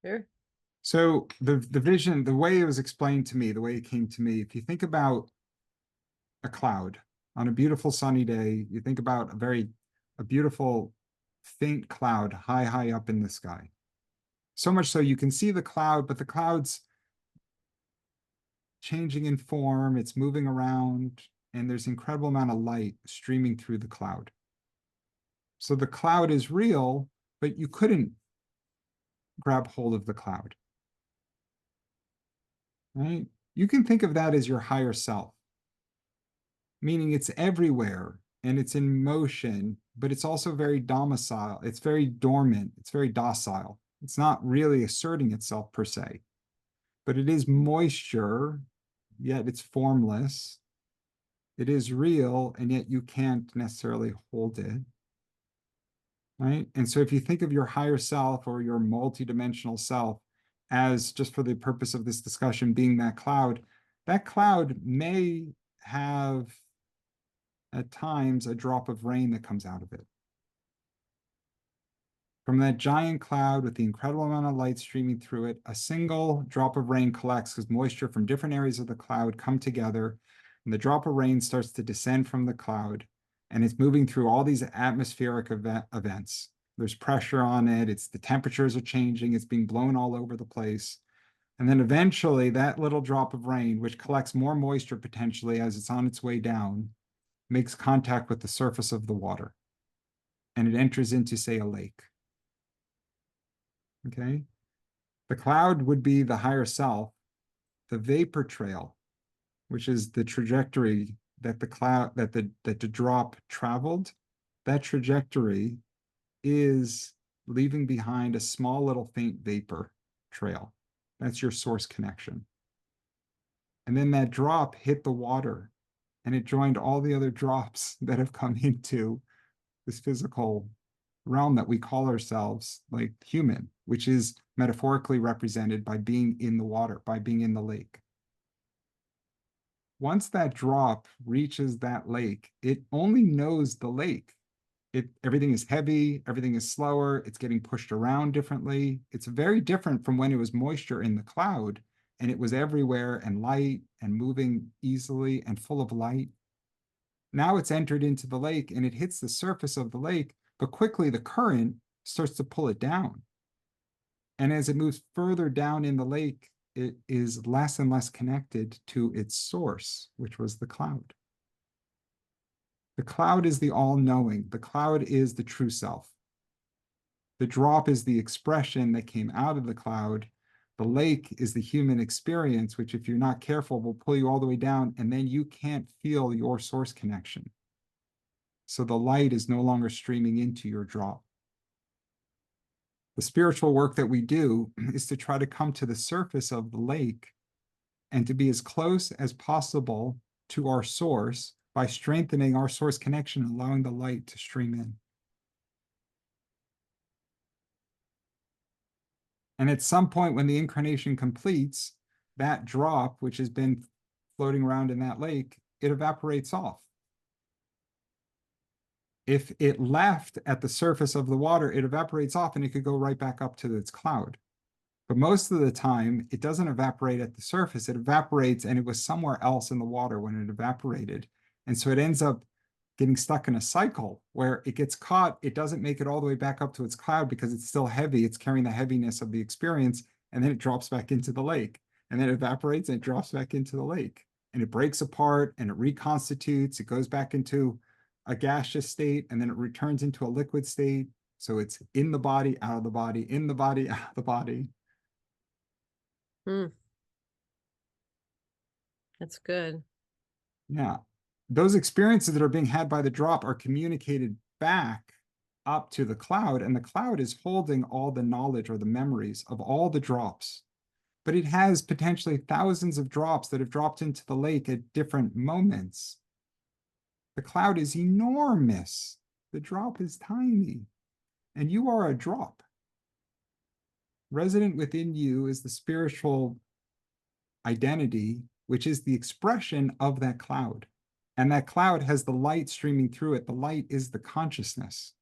Sure. So the vision, the way it was explained to me, the way it came to me, if you think about a cloud on a beautiful sunny day, you think about a beautiful faint cloud high up in the sky. So much so you can see the cloud, but the cloud's changing in form, it's moving around, and there's an incredible amount of light streaming through the cloud. So the cloud is real, but you couldn't grab hold of the cloud, right? You can think of that as your higher self, meaning it's everywhere and it's in motion, but it's also very domicile. It's very dormant. It's very docile. It's not really asserting itself per se, but it is moisture, yet it's formless. It is real, and yet you can't necessarily hold it, right? And so if you think of your higher self or your multidimensional self as, just for the purpose of this discussion, being that cloud may have at times a drop of rain that comes out of it. From that giant cloud with the incredible amount of light streaming through it, a single drop of rain collects because moisture from different areas of the cloud come together, and the drop of rain starts to descend from the cloud, and it's moving through all these atmospheric events. There's pressure on it, the temperatures are changing, it's being blown all over the place. And then eventually that little drop of rain, which collects more moisture potentially as it's on its way down, makes contact with the surface of the water, and it enters into, say, a lake. Okay. The cloud would be the higher self, the vapor trail, which is the trajectory that the drop traveled. That trajectory is leaving behind a small little faint vapor trail. That's your source connection. And then that drop hit the water and it joined all the other drops that have come into this physical realm that we call ourselves, like human, which is metaphorically represented by being in the water, by being in the lake. Once that drop reaches that lake, it only knows the lake. Everything is heavy, everything is slower, it's getting pushed around differently. It's very different from when it was moisture in the cloud and it was everywhere and light and moving easily and full of light. Now it's entered into the lake and it hits the surface of the lake, but quickly the current starts to pull it down. And as it moves further down in the lake, it is less and less connected to its source, which was the cloud. The cloud is the all-knowing. The cloud is the true self. The drop is the expression that came out of the cloud. The lake is the human experience, which, if you're not careful, will pull you all the way down, and then you can't feel your source connection. So the light is no longer streaming into your drop. The spiritual work that we do is to try to come to the surface of the lake and to be as close as possible to our source by strengthening our source connection, allowing the light to stream in. And at some point when the incarnation completes, that drop, which has been floating around in that lake, it evaporates off. If it left at the surface of the water, it evaporates off and it could go right back up to its cloud. But most of the time, it doesn't evaporate at the surface. It evaporates and it was somewhere else in the water when it evaporated. And so it ends up getting stuck in a cycle where it gets caught. It doesn't make it all the way back up to its cloud because it's still heavy. It's carrying the heaviness of the experience. And then it drops back into the lake. And then it evaporates and it drops back into the lake. And it breaks apart and it reconstitutes. It goes back into a gaseous state and then it returns into a liquid state. So it's in the body, out of the body, in the body, out of the body. Hmm. That's good. Yeah. Those experiences that are being had by the drop are communicated back up to the cloud, and the cloud is holding all the knowledge or the memories of all the drops. But it has potentially thousands of drops that have dropped into the lake at different moments. The cloud is enormous. The drop is tiny, and you are a drop. Resident within you is the spiritual identity, which is the expression of that cloud. And that cloud has the light streaming through it. The light is the consciousness.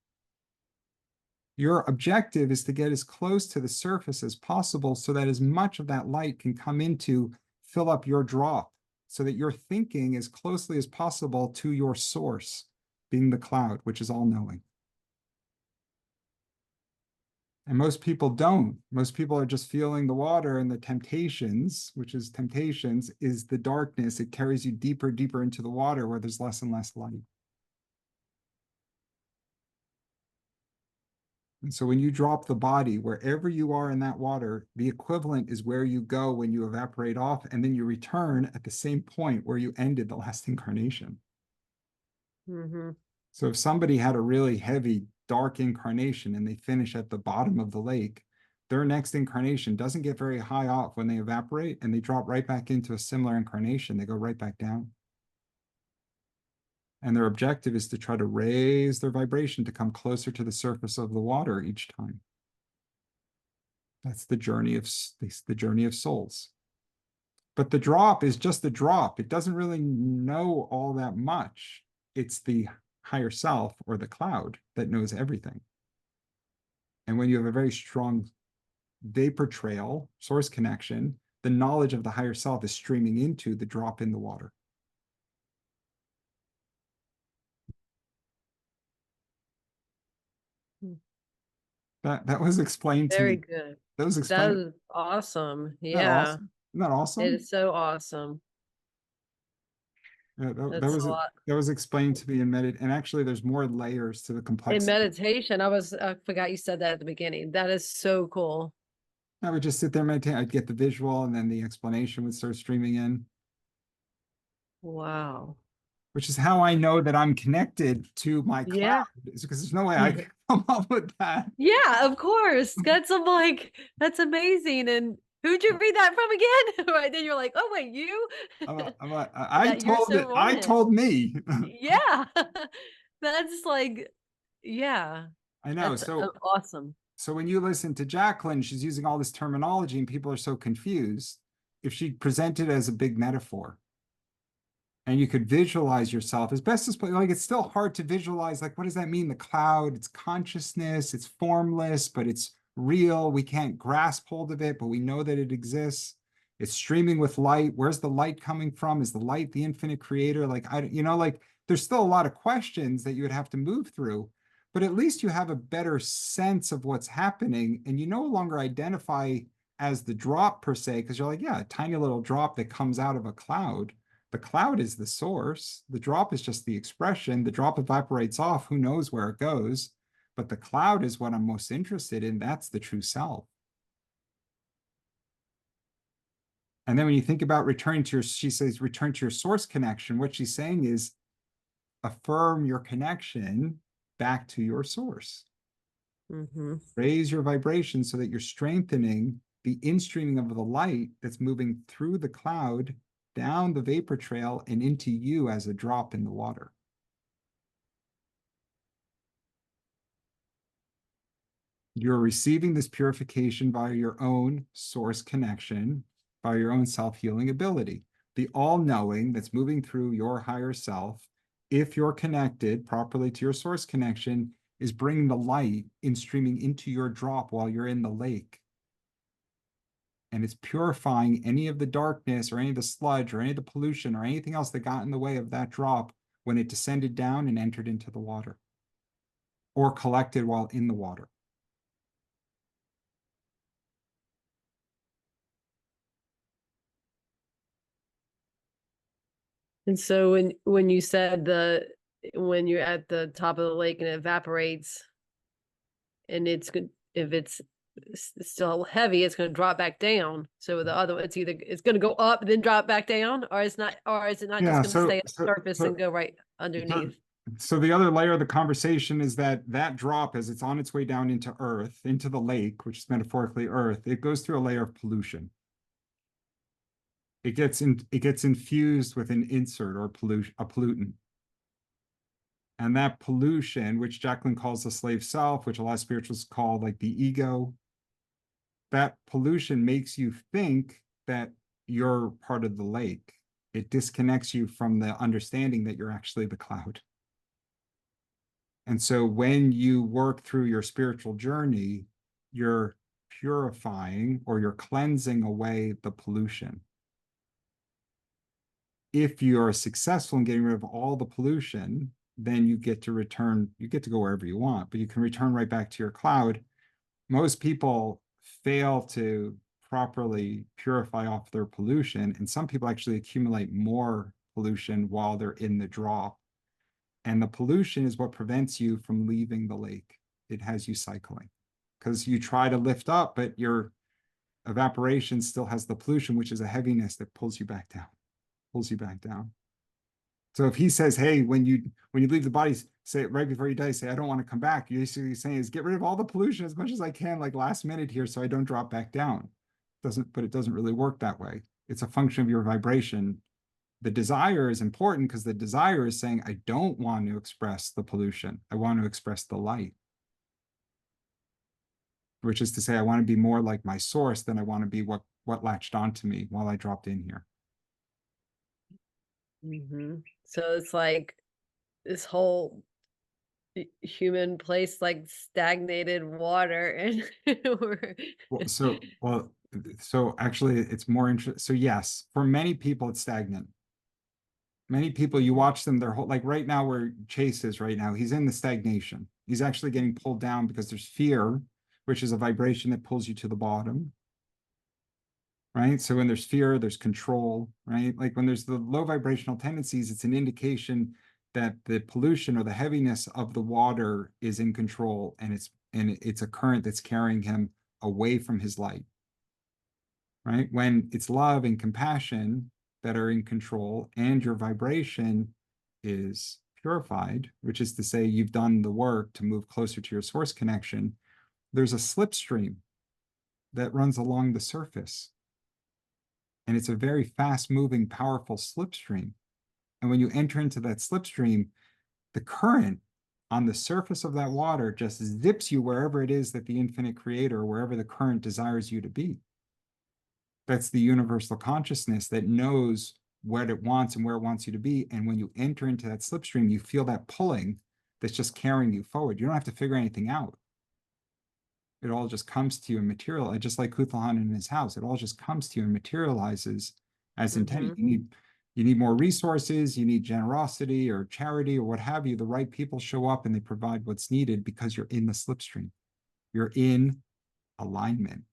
Your objective is to get as close to the surface as possible so that as much of that light can come into fill up your drop, so that you're thinking as closely as possible to your source, being the cloud, which is all knowing. And most people don't. Most people are just feeling the water, and the temptations, which is temptations, is the darkness. It carries you deeper, deeper into the water where there's less and less light. And so when you drop the body, wherever you are in that water, the equivalent is where you go when you evaporate off, and then you return at the same point where you ended the last incarnation. Mm-hmm. So if somebody had a really heavy, dark incarnation and they finish at the bottom of the lake, their next incarnation doesn't get very high off when they evaporate, and they drop right back into a similar incarnation. They go right back down. And their objective is to try to raise their vibration to come closer to the surface of the water each time. That's the journey of souls. But the drop is just the drop. It doesn't really know all that much. It's the higher self, or the cloud, that knows everything. And when you have a very strong vapor trail, source connection, the knowledge of the higher self is streaming into the drop in the water. That was explained to Very me. good. That was That explained. is awesome. Isn't that Yeah, awesome? Isn't that it awesome? is so awesome. Yeah, that That's a was lot. that was explained to me in medit. And actually, there's more layers to the In complexity. meditation, I forgot you said that at the beginning. That is so cool. I would just sit there and meditate. I'd get the visual, and then the explanation would start streaming in, Wow. which is how I know that I'm connected to my cloud. Yeah. Is because there's no way I could come up with that. Yeah, of course. That's I'm like, that's amazing. And who'd you read that from again? Right then you're like, oh wait, you I that you're told so it. I on it. told me. Yeah. That's like, yeah, I know. that's awesome. So when you listen to Jacqueline, she's using all this terminology, and people are so confused. If she presented as a big metaphor, and you could visualize yourself as best as like, it's still hard to visualize, like, what does that mean? The cloud, it's consciousness, it's formless, but it's real. We can't grasp hold of it, but we know that it exists. It's streaming with light. Where's the light coming from? Is the light the infinite creator? Like, like, there's still a lot of questions that you would have to move through, but at least you have a better sense of what's happening, and you no longer identify as the drop per se, because you're like, yeah, a tiny little drop that comes out of a cloud. The cloud is the source. The drop is just the expression. The drop evaporates off. Who knows where it goes? But the cloud is what I'm most interested in. That's the true self. And then when you think about returning to your, she says, return to your source connection. What she's saying is affirm your connection back to your source. Mm-hmm. Raise your vibration so that you're strengthening the in-streaming of the light that's moving through the cloud, down the vapor trail, and into you as a drop in the water. You're receiving this purification via your own source connection, by your own self-healing ability. The all-knowing that's moving through your higher self, if you're connected properly to your source connection, is bringing the light in streaming into your drop while you're in the lake. And it's purifying any of the darkness or any of the sludge or any of the pollution or anything else that got in the way of that drop when it descended down and entered into the water, or collected while in the water. And so when you said when you're at the top of the lake and it evaporates, and it's good, if it's still heavy, it's going to drop back down. So the other, it's going to go up then drop back down, or is it not just Yeah, going to stay at the so surface and go right so underneath? so the other layer of the conversation is that that drop, as it's on its way down into earth, into the lake, which is metaphorically earth, it goes through a layer of pollution. It gets infused with an insert or a pollutant. And that pollution, which Jacqueline calls the slave self, which a lot of spiritualists call like the ego, that pollution makes you think that you're part of the lake. It disconnects you from the understanding that you're actually the cloud. And so when you work through your spiritual journey, you're purifying or you're cleansing away the pollution. If you are successful in getting rid of all the pollution, then you get to return, you get to go wherever you want, but you can return right back to your cloud. Most people fail to properly purify off their pollution, and some people actually accumulate more pollution while they're in the drop. And the pollution is what prevents you from leaving the lake. It has you cycling because you try to lift up, but your evaporation still has the pollution, which is a heaviness that pulls you back down, pulls you back down. So if he says, hey, when you leave the body, say it right before you die, say, I don't want to come back. You're basically saying is get rid of all the pollution as much as I can, like last minute here, so I don't drop back down. But it doesn't really work that way. It's a function of your vibration. The desire is important because the desire is saying, I don't want to express the pollution. I want to express the light. Which is to say, I want to be more like my source than I want to be what latched onto me while I dropped in here. So it's like this whole human place, like stagnated water, and we're So actually, it's more interesting. So yes, for many people, it's stagnant. Many people, you watch them, their whole, like right now where Chase is right now, he's in the stagnation. He's actually getting pulled down because there's fear, which is a vibration that pulls you to the bottom. Right. So when there's fear, there's control, right? Like when there's the low vibrational tendencies, it's an indication that the pollution or the heaviness of the water is in control, and it's a current that's carrying him away from his light. Right. When it's love and compassion that are in control and your vibration is purified, which is to say you've done the work to move closer to your source connection, there's a slipstream that runs along the surface. And it's a very fast moving, powerful slipstream. And when you enter into that slipstream, the current on the surface of that water just zips you wherever it is that the infinite creator, wherever the current desires you to be. That's the universal consciousness that knows what it wants and where it wants you to be. And when you enter into that slipstream, you feel that pulling that's just carrying you forward. You don't have to figure anything out. It all just comes to you and material, just like Kuthalahan in his house. It all just comes to you and materializes as intended. You need more resources, you need generosity or charity or what have you. The right people show up and they provide what's needed because you're in the slipstream. You're in alignment.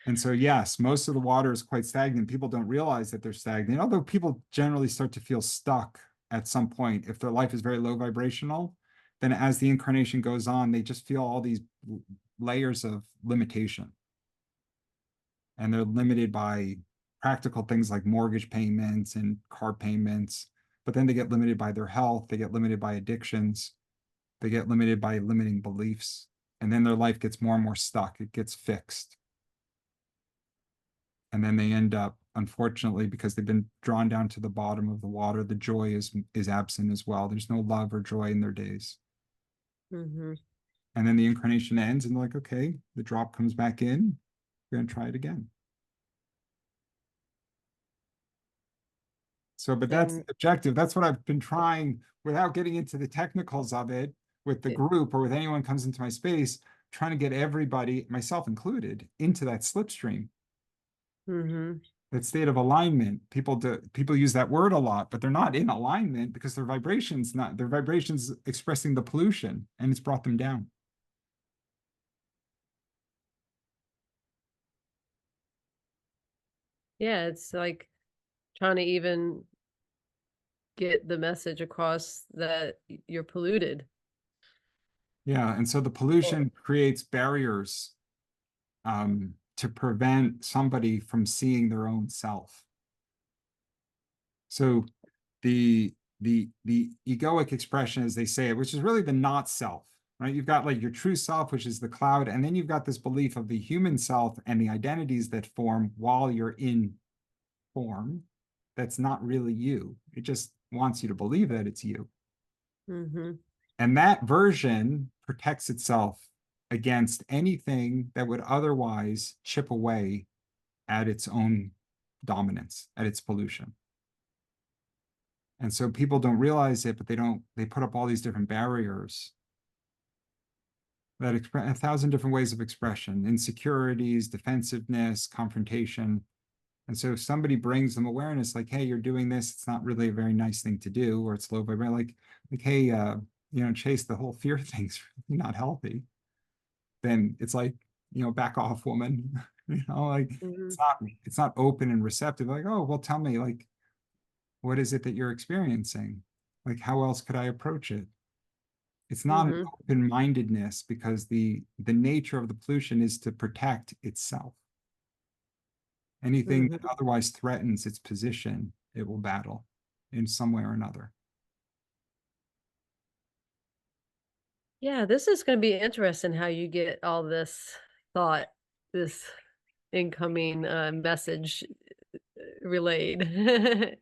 And so, yes, most of the water is quite stagnant. People don't realize that they're stagnant, although people generally start to feel stuck at some point. If their life is very low vibrational, then as the incarnation goes on, they just feel all these layers of limitation. And they're limited by practical things like mortgage payments and car payments. But then they get limited by their health, they get limited by addictions, they get limited by limiting beliefs. And then their life gets more and more stuck, it gets fixed. And then they end up, unfortunately, because they've been drawn down to the bottom of the water, the joy is absent as well. There's no love or joy in their days. And then the incarnation ends and they're like, okay, the drop comes back in, we're going to try it again. So, but that's the objective. That's what I've been trying without getting into the technicals of it with the group or with anyone comes into my space, trying to get everybody, myself included, into that slipstream. That state of alignment. People use that word a lot, but they're not in alignment because their vibrations expressing the pollution, and it's brought them down. Yeah, it's like trying to even get the message across that you're polluted. Yeah, and so the pollution creates barriers to prevent somebody from seeing their own self. So the egoic expression, as they say it, which is really the not self, right? You've got like your true self, which is the cloud, and then you've got this belief of the human self and the identities that form while you're in form. That's not really you. It just wants you to believe that it's you. And that version protects itself against anything that would otherwise chip away at its own dominance, at its pollution. And so people don't realize it, but they put up all these different barriers that express 1,000 different ways of expression, insecurities, defensiveness, confrontation. And so if somebody brings them awareness, like, hey, you're doing this, it's not really a very nice thing to do, or it's low vibrational, like, hey, Chase, the whole fear thing's really not healthy. Then it's like, back off, woman. Like Hmm. it's not open and receptive. Like, oh, well, tell me, like, what is it that you're experiencing? Like, how else could I approach it? It's not an Hmm. open-mindedness, because the nature of the pollution is to protect itself. Anything that Hmm. otherwise threatens its position, it will battle in some way or another. Yeah, this is going to be interesting how you get all this thought, this incoming message relayed.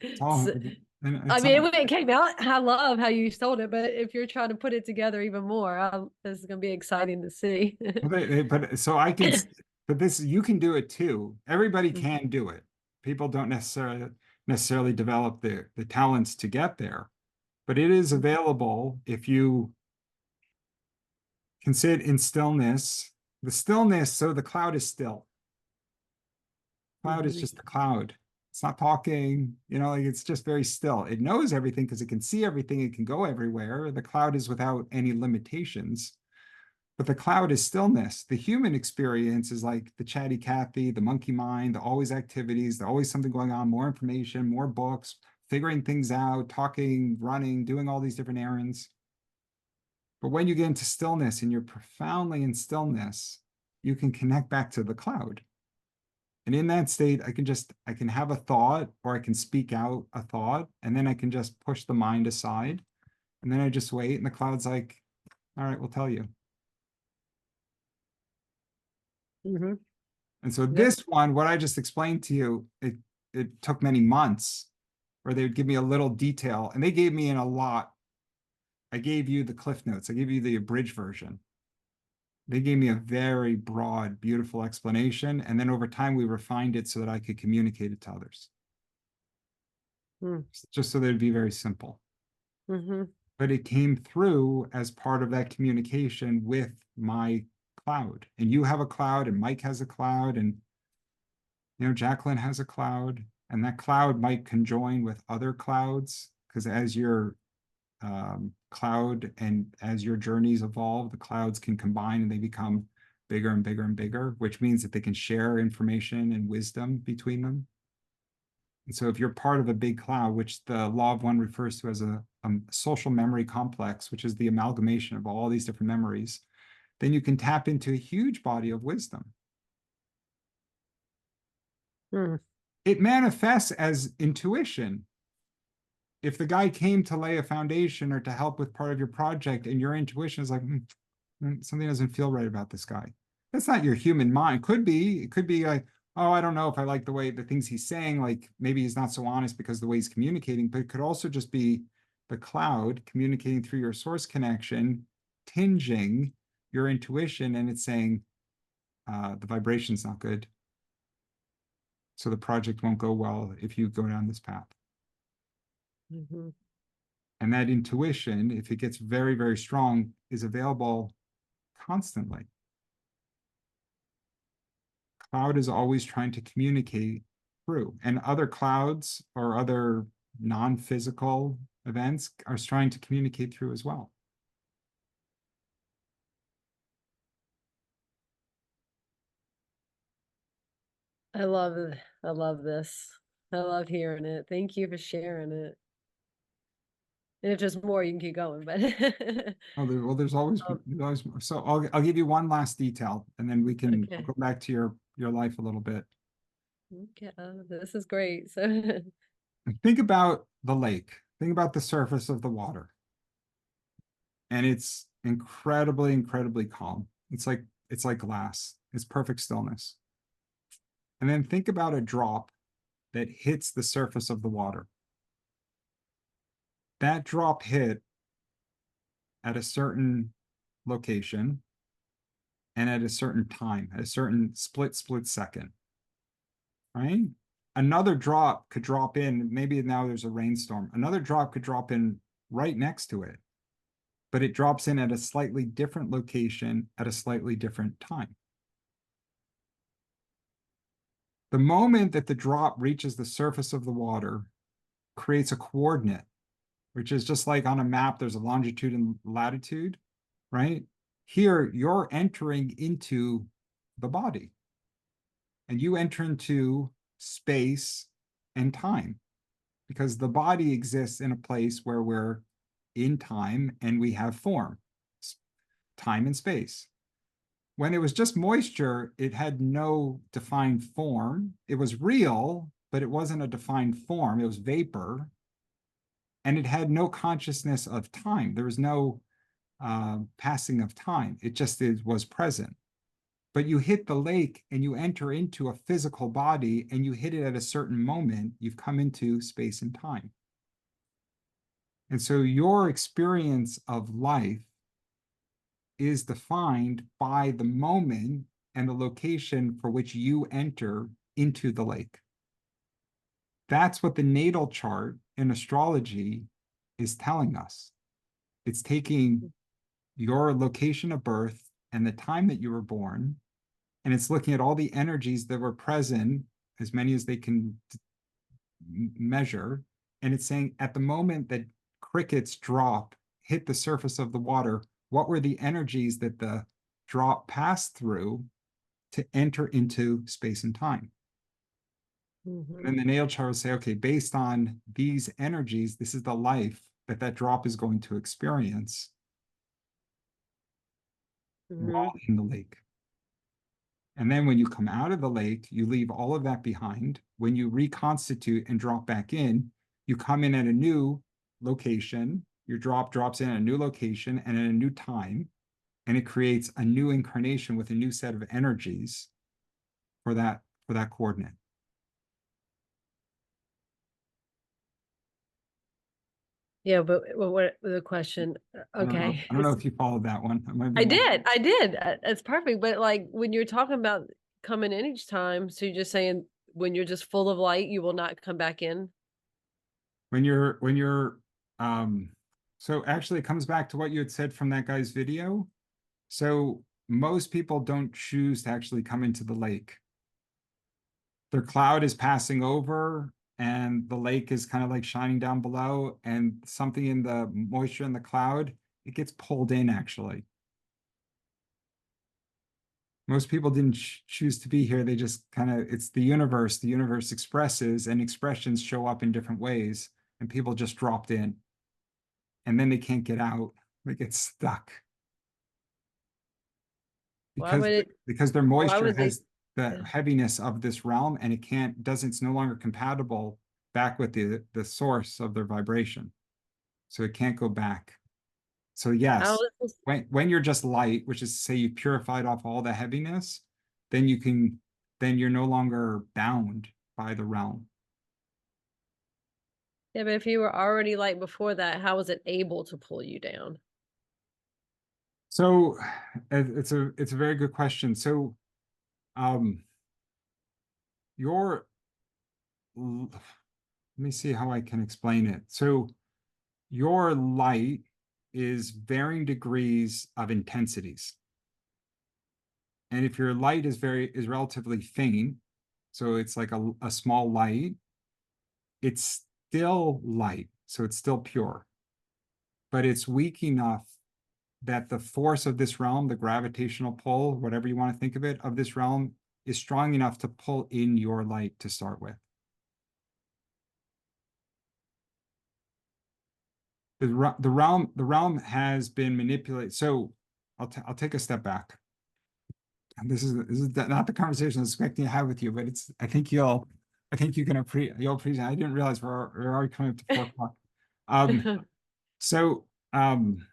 It's, So, and I it's mean, all, when it came out, I love how you sold it, but if you're trying to put it together even more, this is going to be exciting to see. but so I can, but this, you can do it too. Everybody Mhm. can do it. People don't necessarily develop the talents to get there, but it is available if you can sit in stillness. The stillness, so the cloud is still. Cloud is Mhm. just the cloud. It's not talking, like it's just very still. It knows everything because it can see everything, it can go everywhere. The cloud is without any limitations, but the cloud is stillness. The human experience is like the chatty Cathy, the monkey mind, the always activities, the always something going on, more information, more books, figuring things out, talking, running, doing all these different errands. But when you get into stillness and you're profoundly in stillness, you can connect back to the cloud. And in that state, I can have a thought, or I can speak out a thought, and then I can just push the mind aside. And then I just wait, and the cloud's like, all right, we'll tell you. Mhm. And so Yep. this one, what I just explained to you, it took many months, where they would give me a little detail, and they gave me in a lot. I gave you the cliff notes, I gave you the abridged version. They gave me a very broad, beautiful explanation. And then over time, we refined it so that I could communicate it to others, Mm. just so that it'd be very simple. Mhm. But it came through as part of that communication with my cloud. And you have a cloud, and Mike has a cloud, and Jacqueline has a cloud, and that cloud might conjoin with other clouds, because as your cloud and as your journeys evolve, the clouds can combine and they become bigger and bigger and bigger, which means that they can share information and wisdom between them. And so if you're part of a big cloud, which the law of one refers to as a social memory complex, which is the amalgamation of all these different memories, then you can tap into a huge body of wisdom. Mm. It manifests as intuition. If the guy came to lay a foundation or to help with part of your project, and your intuition is like, something doesn't feel right about this guy. That's not your human mind. It could be like, oh, I don't know if I like the things he's saying. Like maybe he's not so honest because of the way he's communicating, but it could also just be the cloud communicating through your source connection, tinging your intuition, and it's saying the vibration's not good. So the project won't go well if you go down this path. Mhm. And that intuition, if it gets very, very strong, is available constantly. Cloud is always trying to communicate through, and other clouds or other non-physical events are trying to communicate through as well. I love this. I love hearing it. Thank you for sharing it. And if there's more, you can keep going, but Oh, um, there's always more. So I'll give you one last detail, and then we can okay. go back to your life a little bit. Okay. This is great. So And think about the lake. Think about the surface of the water, and it's incredibly, incredibly calm. It's like glass. It's perfect stillness. And then think about a drop that hits the surface of the water. That drop hit at a certain location and at a certain time, at a certain split second, right? another drop could drop in. Maybe now there's a rainstorm. Another drop could drop in right next to it, but it drops in at a slightly different location at a slightly different time. The moment that the drop reaches the surface of the water creates a coordinate, which is just like on a map, there's a longitude and latitude, right? Here, you're entering into the body, and you enter into space and time, because the body exists in a place where we're in time and we have form, time and space. When it was just moisture, it had no defined form. It was real, but it wasn't a defined form. It was vapor, and it had no consciousness of time. There was no passing of time. It just was present. But you hit the lake and you enter into a physical body and you hit it at a certain moment, you've come into space and time. And so your experience of life is defined by the moment and the location for which you enter into the lake. That's what the natal chart in astrology is telling us. It's taking your location of birth and the time that you were born, and it's looking at all the energies that were present, as many as they can measure, and it's saying at the moment that crickets drop, hit the surface of the water, what were the energies that the drop passed through to enter into space and time? Mm-hmm. And the natal chart will say, okay, based on these energies, this is the life that that drop is going to experience while in the lake. And then when you come out of the lake, you leave all of that behind. When you reconstitute and drop back in, you come in at a new location. Your drop drops in at a new location and at a new time, and it creates a new incarnation with a new set of energies for that coordinate. Yeah, but what the question? Okay, I don't know if you followed that one. It might be I more. did. I did. It's perfect. But like when you're talking about coming in each time, so you're just saying when you're just full of light, you will not come back in. When you're so actually it comes back to what you had said from that guy's video. So most people don't choose to actually come into the lake. Their cloud is passing over and the lake is kind of like shining down below, and something in the moisture in the cloud, it gets pulled in actually. Most people didn't choose to be here. They just kind of, it's the universe. The universe expresses, and expressions show up in different ways, and people just dropped in. And then they can't get out. They get stuck. Why would it? Because their Why moisture would they? has the heaviness of this realm, and it's no longer compatible back with the source of their vibration. So it can't go back. So How yes, is this? when you're just light, which is to say you purified off all the heaviness, then you're no longer bound by the realm. Yeah, but if you were already light before that, how was it able to pull you down? So it's a very good question. So um your let me see how I can explain it. So your light is varying degrees of intensities. And if your light is relatively faint, so it's like a small light, it's still light, so it's still pure, but it's weak enough that the force of this realm, the gravitational pull, whatever you want to think of it, of this realm is strong enough to pull in your light to start with. The realm has been manipulated. So I'll take a step back. And this is not the conversation I was expecting to have with you, but I think you'll appreciate. I didn't realize we're already coming up to 4 o'clock. Um, so um,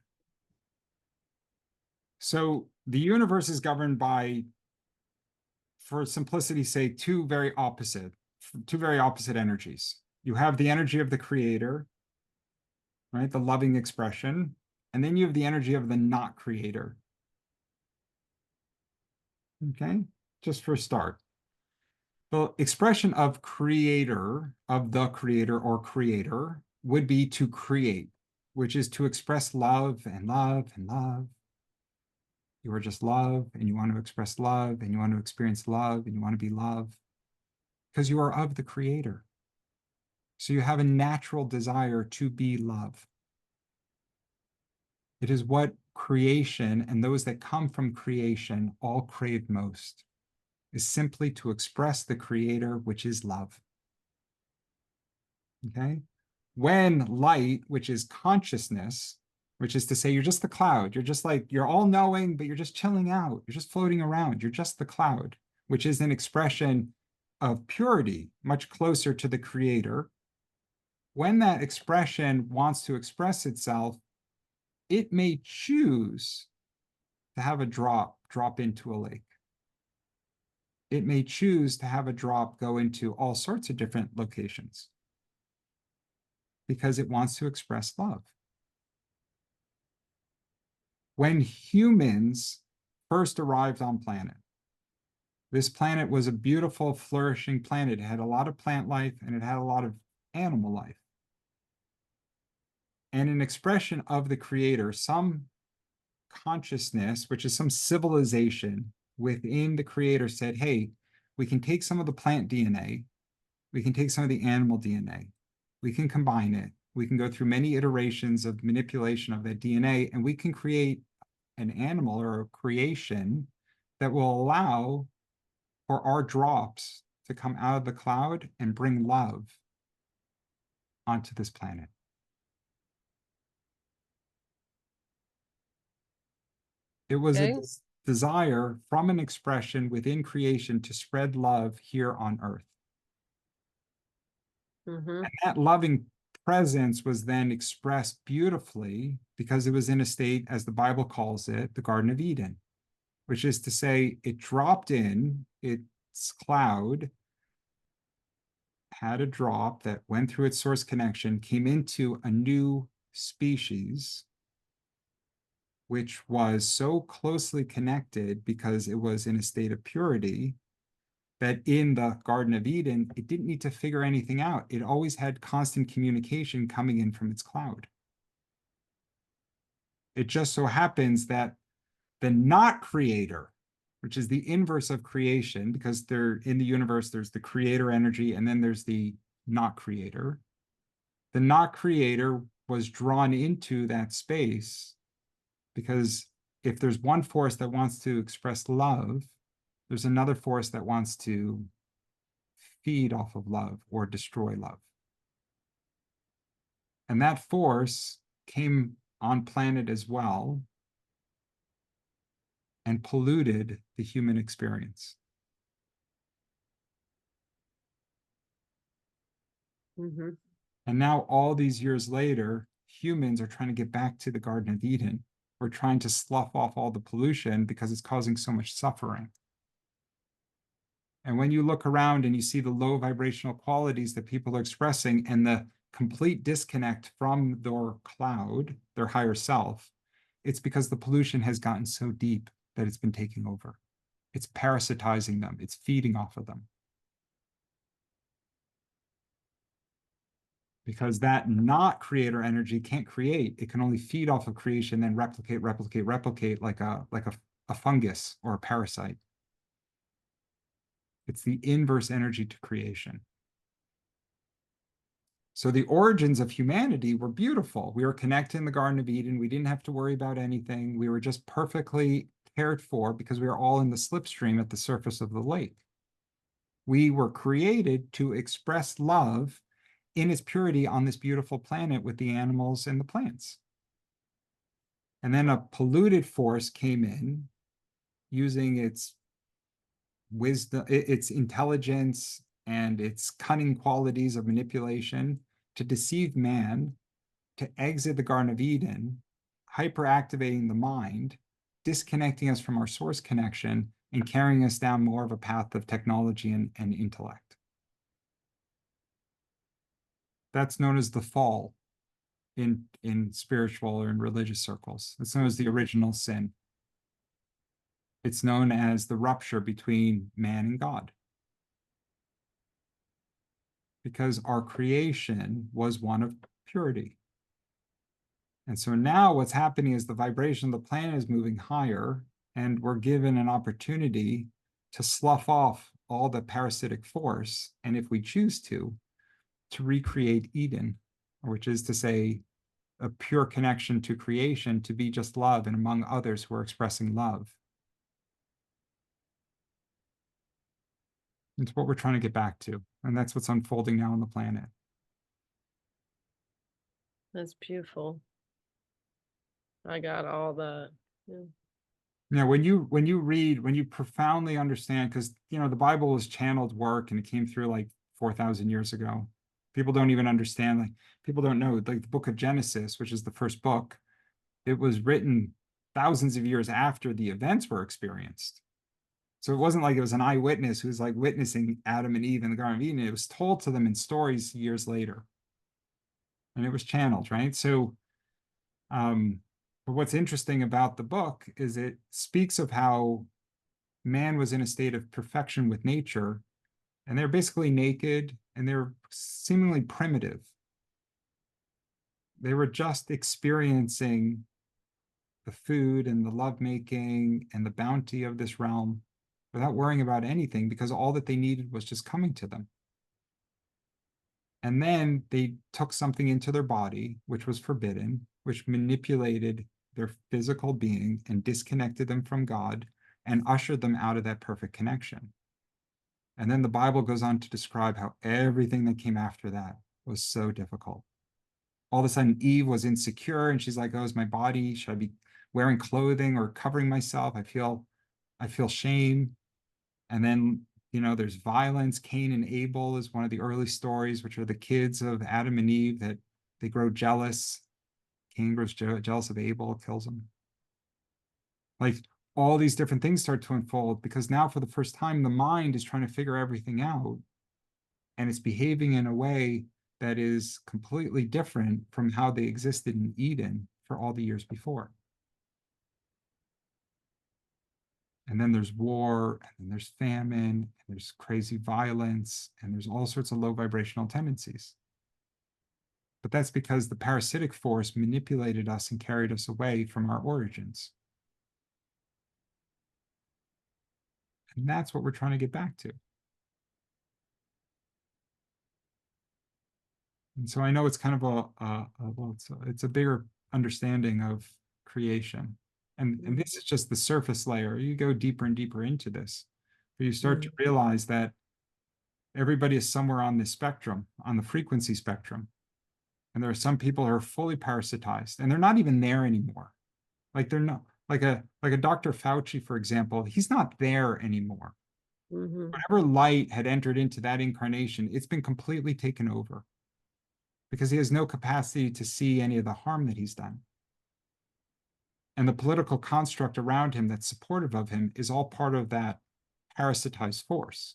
so the universe is governed by, for simplicity's sake, two very opposite energies. You have the energy of the creator, right? The loving expression. And then you have the energy of the not creator. Okay, just for a start. The expression of creator, of the creator or creator, would be to create, which is to express love and love and love. You are just love, and you want to express love, and you want to experience love, and you want to be love, because you are of the creator. So you have a natural desire to be love. It is what creation and those that come from creation all crave most, is simply to express the creator, which is love. Okay? When light, which is consciousness, which is to say you're just the cloud, you're just like, you're all knowing, but you're just chilling out, you're just floating around, you're just the cloud, which is an expression of purity, much closer to the creator. When that expression wants to express itself, it may choose to have a drop into a lake. It may choose to have a drop go into all sorts of different locations because it wants to express love. When humans first arrived on planet, this planet was a beautiful, flourishing planet. It had a lot of plant life and it had a lot of animal life. And an expression of the creator, some consciousness, which is some civilization within the creator, said, hey, we can take some of the plant DNA, we can take some of the animal DNA, we can combine it, we can go through many iterations of manipulation of that DNA, and we can create an animal or a creation that will allow for our drops to come out of the cloud and bring love onto this planet. It was a Okay. desire from an expression within creation to spread love here on earth. Mm-hmm. And that loving presence was then expressed beautifully because it was in a state, as the Bible calls it, the Garden of Eden, which is to say, it dropped in, its cloud had a drop that went through its source connection, came into a new species, which was so closely connected because it was in a state of purity that in the Garden of Eden, it didn't need to figure anything out. It always had constant communication coming in from its cloud. It just so happens that the not creator, which is the inverse of creation, because there in the universe, there's the creator energy and then there's the not creator. The not creator was drawn into that space because if there's one force that wants to express love, there's another force that wants to feed off of love or destroy love. And that force came on planet as well and polluted the human experience. Mm-hmm. And now, all these years later, humans are trying to get back to the Garden of Eden. We're trying to slough off all the pollution because it's causing so much suffering. And when you look around and you see the low vibrational qualities that people are expressing and the complete disconnect from their cloud, their higher self, it's because the pollution has gotten so deep that it's been taking over. It's parasitizing them, it's feeding off of them. Because that not creator energy can't create, it can only feed off of creation, then replicate, like a fungus or a parasite. It's the inverse energy to creation. So the origins of humanity were beautiful. We were connected in the Garden of Eden. We didn't have to worry about anything. We were just perfectly cared for because we were all in the slipstream at the surface of the lake. We were created to express love in its purity on this beautiful planet with the animals and the plants. And then a polluted force came in using its wisdom, its intelligence, and its cunning qualities of manipulation to deceive man, to exit the Garden of Eden, hyperactivating the mind, disconnecting us from our source connection, and carrying us down more of a path of technology and intellect. That's known as the fall in spiritual or in religious circles. It's known as the original sin. It's known as the rupture between man and God. because our creation was one of purity. And so now what's happening is the vibration of the planet is moving higher, and we're given an opportunity to slough off all the parasitic force, and if we choose to recreate Eden, which is to say, a pure connection to creation, to be just love, and among others who are expressing love. It's what we're trying to get back to, and that's what's unfolding now on the planet. That's beautiful. I got all that. Yeah. Now, when you read, when you profoundly understand, because the Bible was channeled work and it came through like 4,000 years ago. People don't even understand, like people don't know, like the book of Genesis, which is the first book, it was written thousands of years after the events were experienced. So it wasn't like it was an eyewitness who's like witnessing Adam and Eve in the Garden of Eden. It was told to them in stories years later. And it was channeled, right? So but what's interesting about the book is it speaks of how man was in a state of perfection with nature, and they're basically naked and they're seemingly primitive. They were just experiencing the food and the lovemaking and the bounty of this realm without worrying about anything, because all that they needed was just coming to them. And then they took something into their body, which was forbidden, which manipulated their physical being and disconnected them from God and ushered them out of that perfect connection. And then the Bible goes on to describe how everything that came after that was so difficult. All of a sudden, Eve was insecure and she's like, oh, is my body, should I be wearing clothing or covering myself? I feel shame. And then, there's violence. Cain and Abel is one of the early stories, which are the kids of Adam and Eve, that they grow jealous. Cain grows jealous of Abel, kills him. Like all these different things start to unfold because now for the first time, the mind is trying to figure everything out, and it's behaving in a way that is completely different from how they existed in Eden for all the years before. And then there's war, and then there's famine, and there's crazy violence, and there's all sorts of low vibrational tendencies. But that's because the parasitic force manipulated us and carried us away from our origins. And that's what we're trying to get back to. And so I know it's kind of it's a bigger understanding of creation. And this is just the surface layer. You go deeper and deeper into this, but you start to realize that everybody is somewhere on the spectrum, on the frequency spectrum. And there are some people who are fully parasitized and they're not even there anymore. Like they're not, like a Dr. Fauci, for example, he's not there anymore. Whatever light had entered into that incarnation, it's been completely taken over because he has no capacity to see any of the harm that he's done. And the political construct around him that's supportive of him is all part of that parasitized force.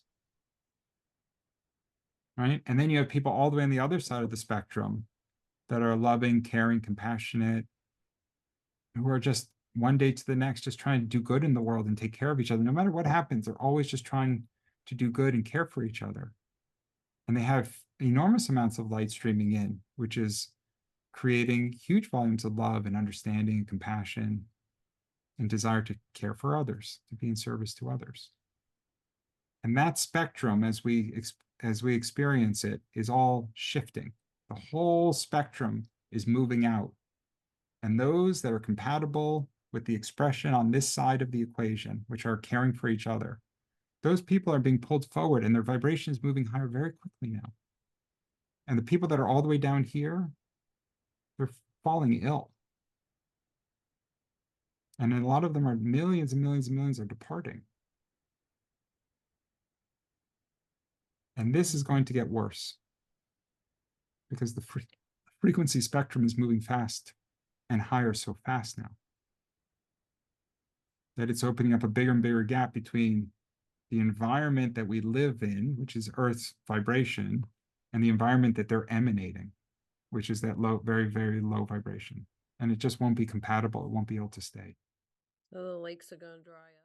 Right? And then you have people all the way on the other side of the spectrum that are loving, caring, compassionate, who are just one day to the next, just trying to do good in the world and take care of each other. No matter what happens, they're always just trying to do good and care for each other. And they have enormous amounts of light streaming in, which is creating huge volumes of love and understanding and compassion and desire to care for others, to be in service to others. And that spectrum, as we experience it, is all shifting. The whole spectrum is moving out. And those that are compatible with the expression on this side of the equation, which are caring for each other, those people are being pulled forward and their vibration is moving higher very quickly now. And the people that are all the way down here, they're falling ill. And a lot of them are millions and millions and millions are departing. And this is going to get worse because the frequency spectrum is moving fast and higher so fast now that it's opening up a bigger and bigger gap between the environment that we live in, which is Earth's vibration, and the environment that they're emanating, which is that low, very, very low vibration. And it just won't be compatible. It won't be able to stay. So the lakes are going to dry up.